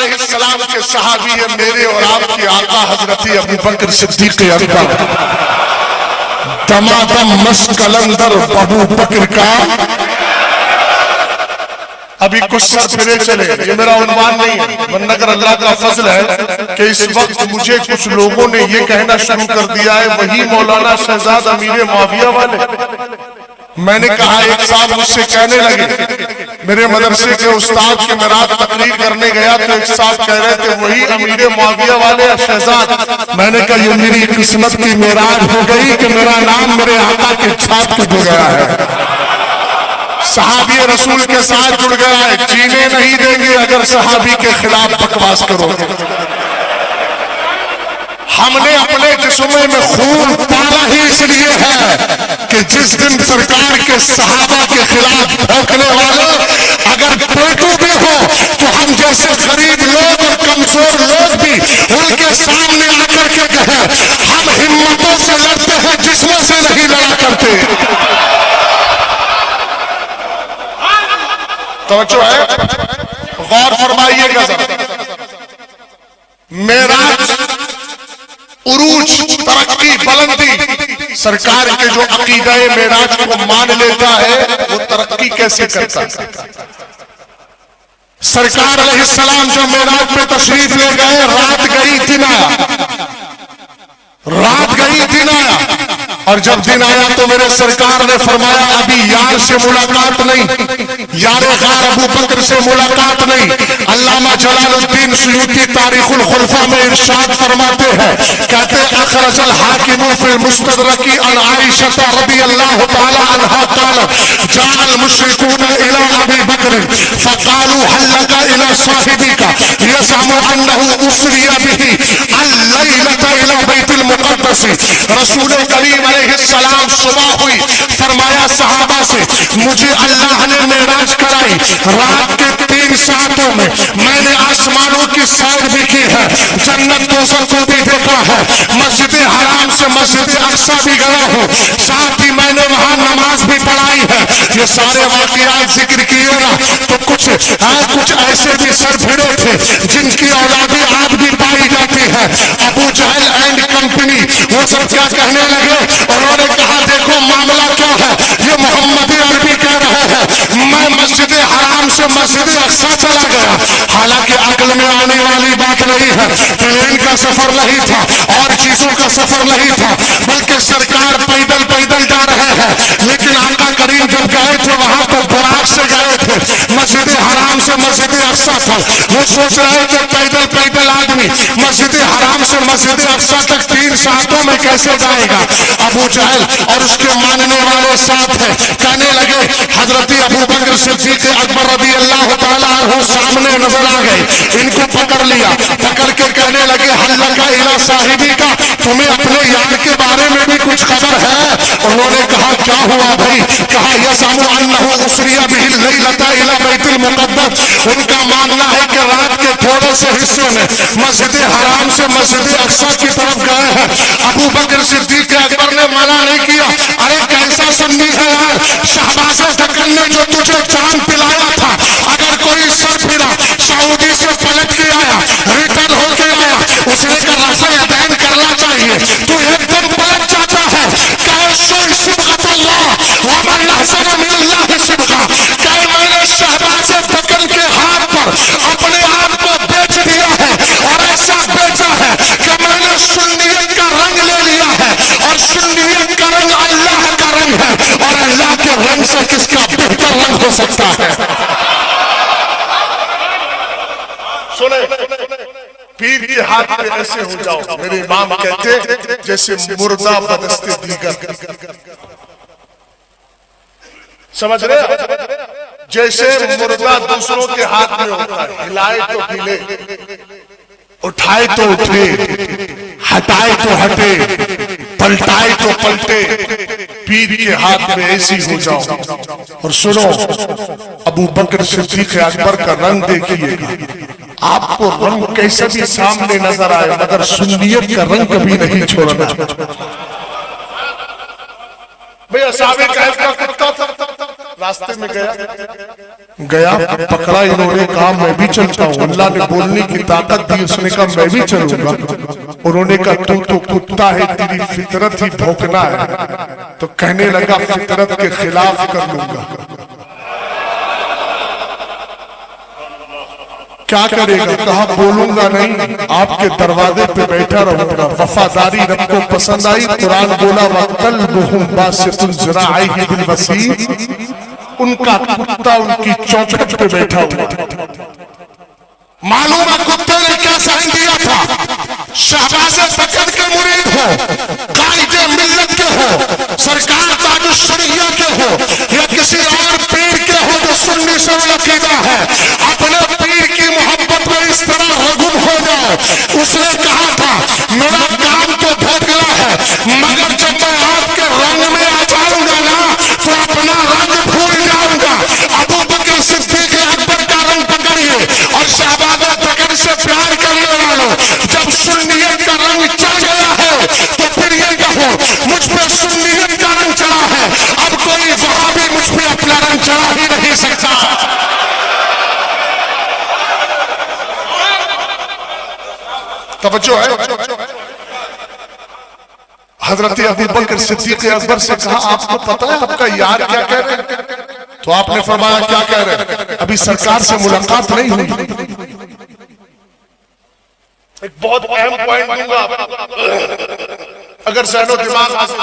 علیہ السلام کے صحابی ہیں میرے اور آپ کی آقا حضرت ابو بکر صدیق اکبر، دمادم مس کلندر ابو بکر کا۔ ابھی کچھ سر پھرے چلے، یہ میرا عنوان نہیں ہے، ورنہ اگر اللہ کا فضل ہے کہ اس وقت مجھے کچھ لوگوں نے یہ کہنا شروع کر دیا ہے وہی مولانا شہزاد امیر معاویہ والے۔ میں نے کہا ایک صاحب مجھ سے کہنے لگے، میرے مدرسے کے استاد کے میرات تقریر کرنے گیا تو ایک صاحب کہہ رہے تھے وہی امیر معاویہ والے شہزاد۔ میں نے کہا یہ میری قسمت کی معراج ہو گئی کہ میرا نام میرے آقا کے چھاپ پہ جڑ گیا ہے، صحابی رسول کے ساتھ جڑ گیا ہے۔ جینے نہیں دیں گے اگر صحابی کے خلاف بکواس کرو۔ ہم نے اپنے جسموں میں خون پالا ہی اس لیے ہے کہ جس دن سرکار کے صحابہ کے خلاف بھونکنے والے اگر پیٹو بھی ہو تو ہم جیسے غریب لوگ اور کمزور لوگ بھی ان کے سامنے آ کر کے کہیں ہم ہمتوں سے لڑتے ہیں، جسموں سے نہیں لڑا کرتے۔ توجہ ہے، غور فرمائیے گا ذرا۔ معراج، عروج، ترقی، بلندی، سرکار کے جو عقیدہ معراج کو مان لیتا ہے وہ ترقی کیسے کرتا ہے؟ سرکار علیہ السلام جو معراج پہ تشریف لے گئے، رات گئی دن آیا، رات گئی دن آیا، اور جب دن آیا تو میرے سرکار نے فرمایا ابھی یار سے ملاقات نہیں، یار غار ابو بکر سے ملاقات نہیں۔ علامہ جلال الدین سیوطی تاریخ الخلفاء میں ارشاد فرماتے ہیں، کہتے اخرج الحاکم فی المستدرک عن عائشہ رضی اللہ تعالی عنہا قالت جاء المشرکون الى ابی بکر فقالوا هل لك الى صاحبك يزعم انه اسری به اللیلۃ الى بیت المقدس۔ رسول کریم علیہ السلام صبح ہوئی، فرمایا صحابہ سے مجھے اللہ نے معراج کرائی، رات کے 3 ساعتوں میں میں نے آسمانوں کی سیر بھی کی ہے، جنت دوزخ کو بھی دیکھا ہے، مسجد حرام سے مسجد اقصی بھی گیا ہوں، ساتھ ہی میں نے وہاں نماز بھی پڑھائی ہے۔ یہ سارے واقعات ذکر کیے نا تو کچھ ایسے بھی سر بھیڑے تھے جن کی اولادیں آج بھی پائی جاتی ہے۔ ابو جہل اینڈ کمپنی وہ سب کیا کہنے لگے، انہوں نے کہا دیکھو معاملہ کیا ہے، یہ محمد عربی کہہ رہے ہیں میں مسجد حرام سے مسجد اقصی چلا گیا، حالانکہ عقل میں آنے والی بات نہیں ہے، پلین کا سفر نہیں تھا اور چیزوں کا سفر نہیں تھا، بلکہ سرکار پیدل پیدل جا رہے ہیں، لیکن آقا کریم جب گئے تھے وہاں تو براق سے گئے تھے، مسجد حرام سے مسجد اقصی تھا، وہ سوچ رہے تھے پیدل پیدل آدمی مسجد حرام سے مسجد اقصی تک 3 ساعتوں میں کیسے جائے گا۔ ابو جہل اور اس کے ماننے والے ساتھ ہیں، کہنے لگے حضرت ابو بکر صدیق اکبر رضی اللہ تعالیٰ عنہ سامنے نظر آ گئے، ان کو پکڑ لیا، پکڑ کے کہنے لگے حل لک الی صاحبی کا، تمہیں اپنے یار کے بارے میں بھی کچھ خبر ہے؟ انہوں نے کہا کیا ہوا بھائی؟ کہا یزعم انہ اسری بہ اللیلۃ الی بیت المقدس، ان کا ماننا ہے کہ رات کے تھوڑے سے حصے میں مسجد حرام سے مسجد اقصی کی طرف گئے ہیں۔ ابو بکر صدیق اکبر نے منع نہیں کیا، ارے کیسا سنی ہے یار، شہباز دکن نے جو تجھے چاند پلایا تھا، اگر کوئی سر پھرا سعودی سے پلٹ کے آیا، ریٹرن ہو کے آیا، اس نے کا رسم ادائن کرنا چاہیے، تو ایک دم پلٹ جاتا ہے، کیسے صبغۃ اللہ ومن احسن من اللہ صبغہ، کہ میں نے شہباز دکن کے ہاتھ پر اپنے آپ کو بیچ دیا ہے، اور ایسا بیچا ہے کہ میں نے سنیت کا رنگ لے لیا ہے، اور سنیت کا رنگ اللہ کا رنگ ہے، اور اللہ کے رنگ سے کس کا بہتر رنگ ہو سکتا ہے۔ سنیں پیر کے ہاتھ پہ ایسے ہو جاؤ، میرے امام کہتے جیسے مردہ بدست دیگر، سمجھ رہے؟ جیسے مردہ دوسروں کے ہاتھ میں ہوتا ہے، ہلائے تو ہلے، اٹھائے تو اٹھے، ہٹائے تو ہٹے، پلٹائے تو پلٹے، پیر کے ہاتھ میں ایسی ہو جاؤ۔ اور سنو ابو بکر صدیق اکبر کا رنگ دیکھیے گا، آپ کو رنگ کیسے بھی سامنے نظر آئے مگر سنیت کا رنگ کبھی نہیں چھوڑنا۔ بھئی اصحاب کہف کا کتا تھا، راستے میں گیا پکڑا انہوں نے کہا میں بھی چلتا ہوں. اللہ نے بولنے کی طاقت دی, اس نے کہا میں بھی چلوں گا. انہوں نے کہا تو کتا ہے, تیری فطرت ہی بھونکنا ہے. تو کہنے لگا فطرت کے خلاف کر لوں گا. کیا کرے گا؟ کہا بولوں گا نہیں, آپ کے دروازے پہ بیٹھا رہوں گا. وفاداری رب کو پسند آئی. قرآن بولا وَقَلْبُهُمْ بَاسِطٌ ذِرَاعَيْهِ بِالْوَسِيطِ, ان کا کتا ان کی چوکھٹ پہ بیٹھا ہوا. معلوم ہے کتے نے کیا سائن دیا تھا؟ شہباز بکر کے مرید ہو, قائد ملت کے ہو, سرکار تاج الشریعہ کے ہو, یا کسی اور پیر کے ہو جو سنی سے عقیدہ ہے, اپنے پیر کی محبت میں اس طرح رغم ہو جاؤ. اس نے کہا تھا میرا کام تو بھوکلا ہے, مگر جب میں آپ کے رنگ میں آ جاؤں گا نا تو اپنا رنگ بھول جاؤں گا. ابو بکر صدیق اکبر کا رنگ پکڑیے اور شہباز بکر سے پیار کرنے والوں, جب سنیت کا رنگ چڑھ گیا ہے تو پھر یہ کہو مجھ پہ سنیت کا رنگ چڑھا ہے, اب کوئی وہابی مجھ پہ اپنا رنگ چڑھا ہی نہیں سکتا. توجہ ہے. حضرت ابو بکر صدیق اکبر سے کہا آپ کو پتا ہے آپ کا یار کیا کہہ رہے ہیں؟ تو آپ نے فرمایا کیا کہہ رہے ہیں؟ ابھی سرکار سے ملاقات نہیں ہوئی. ایک بہت اہم پوائنٹ دوں گا اگر ذہن و دماغ حاصل.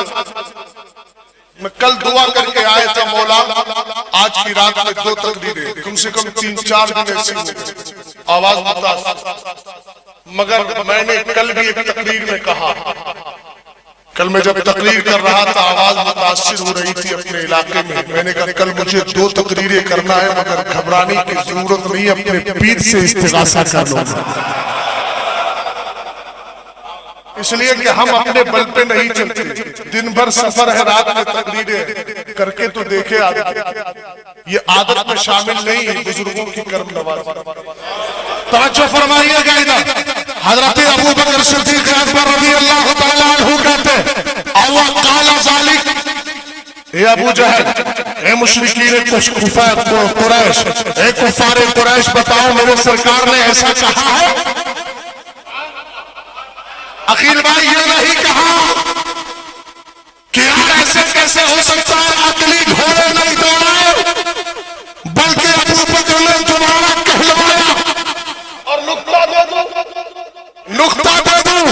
میں کل دعا کر کے آئے تھا مولا آج کی رات میں 2 تقریریں, کم سے کم 3-4 دن ایسی ہوئی, آواز متاثر. مگر میں نے کل بھی ایک تقریر میں کہا, کل میں جب تقریر کر رہا تھا آواز متاثر ہو رہی تھی اپنے علاقے میں. میں نے کہا کل مجھے 2 تقریریں کرنا ہے, مگر گھبرانے کی ضرورت نہیں, اپنے پیر سے استغاثہ کر لوں گا. اس لیے کہ ہم اپنے بل پہ نہیں چلتے. دن بھر سفر ہے, رات میں تقریریں کر کے تو دیکھے یہ عادت میں شامل نہیں ہے بزرگوں کی کرم نوازی. توجہ فرمائیے گا ادھر. حضرت ابو بکر صدیق اکبر رضی اللہ تعالیٰ عنہ کہتے اوہ قال ذالک, اے ابو جہل, اے مشرکین قریش, اے کفار قریش, بتاؤ میرے سرکار نے ایسا کہا ہے؟ عقیل بھائی یہ نہیں کہا کہ یار ایسے کیسے ہو سکتا ہے, عقلی گھوڑے نہیں دوڑائے, بلکہ ابو بکر نے تمہارا کہلوایا. اور نقطہ دے دوں,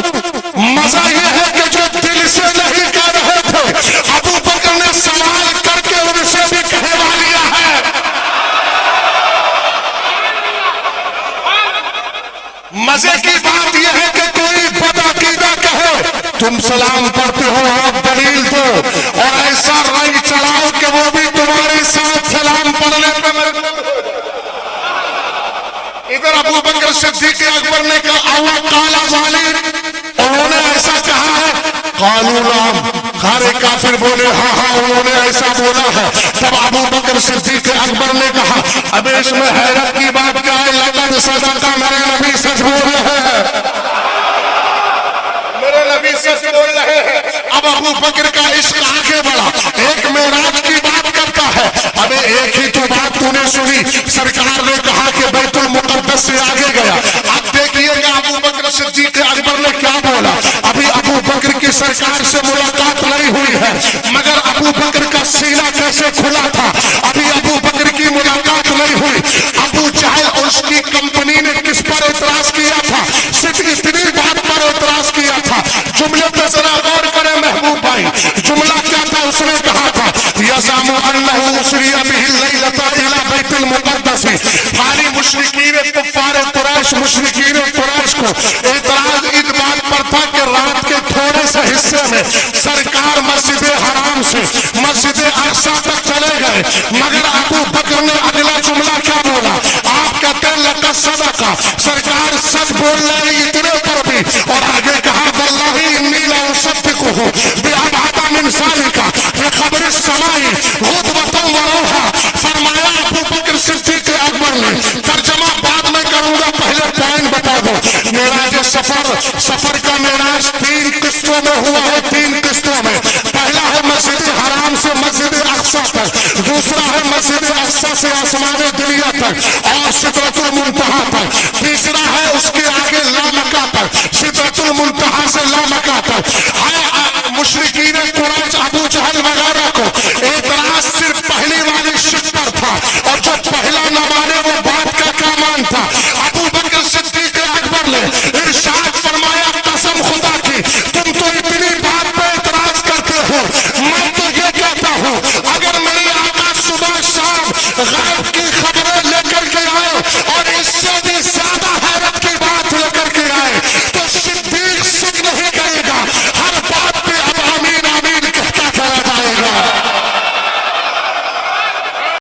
مزہ یہ ہے کہ جو دل سے نہیں کہہ رہے تھے ابو بکر نے سوال کر کے ان سے بھی کہوا لیا ہے. مزے کی بات یہ ہے کہ کوئی بدعقیدہ کہے تم سلام پڑھتے ہو, آپ دلیل دو, اور ایسا رنگ چڑھاؤ کہ وہ بھی تمہارے ساتھ سلام پڑھنے پہ. ادھر ابو بکر صدیق اکبر نے کہا اوہ قال ذالک, انہوں نے ایسا کہا ہے؟ قالوا نعم, سارے کافر بولے ہاں ہاں انہوں نے ایسا بولا ہے. تب ابو بکر صدیق اکبر نے کہا اب اس میں حیرت کی بات کیا ہے, لقد صدق, میرے نبی سچ بول رہے ہیں, میرے نبی سچ بول رہے ہیں. اب ابو بکر کا عشق آگے بڑھا, ایک معراج کی بات کرتا ہے. ابھی ایک ہی تو بات تو نے سنی, سرکار نے کہا کہ بیت المقدس سے آگے گیا. اب دیکھئے گا ابو بکر صدیق اکبر نے کیا بولا. ابھی ابو بکر کی سرکار سے ملاقات نہیں ہوئی ہے, مگر ابو بکر کا سینہ کیسے کھلا تھا. ابھی ابو بکر کی ملاقات نہیں ہوئی. ابو جہل اور اس کی کمپنی نے کس پر اعتراض کیا تھا؟ صرف اتنی بات پر اعتراض کیا تھا. جملے پر ذرا غور کریں محبوب بھائی, جملہ کیا تھا؟ اس نے کہا تھا یزعم انہ اسری بہ اللیلۃ الی بیت المقدس. ساری مشرکین کفار قریش, مشرکین قریش کو اعتراض اس بات پر تھا کہ رات کے تھوڑے سے حصے میں سرکار مسجد حرام سے مسجد اقصی تک چلے گئے, مگر ابو بکر نے اگلا جملہ کیا بولا؟ آپ کہتے ہیں لقد صدق, سرکار سچ بول رہے ہیں اتنے پر بھی. اور آگے کہا واللہ انی لا اصدقہ بابعد من ذلک بخبر السماء غدوۃ و روحا, فرمایا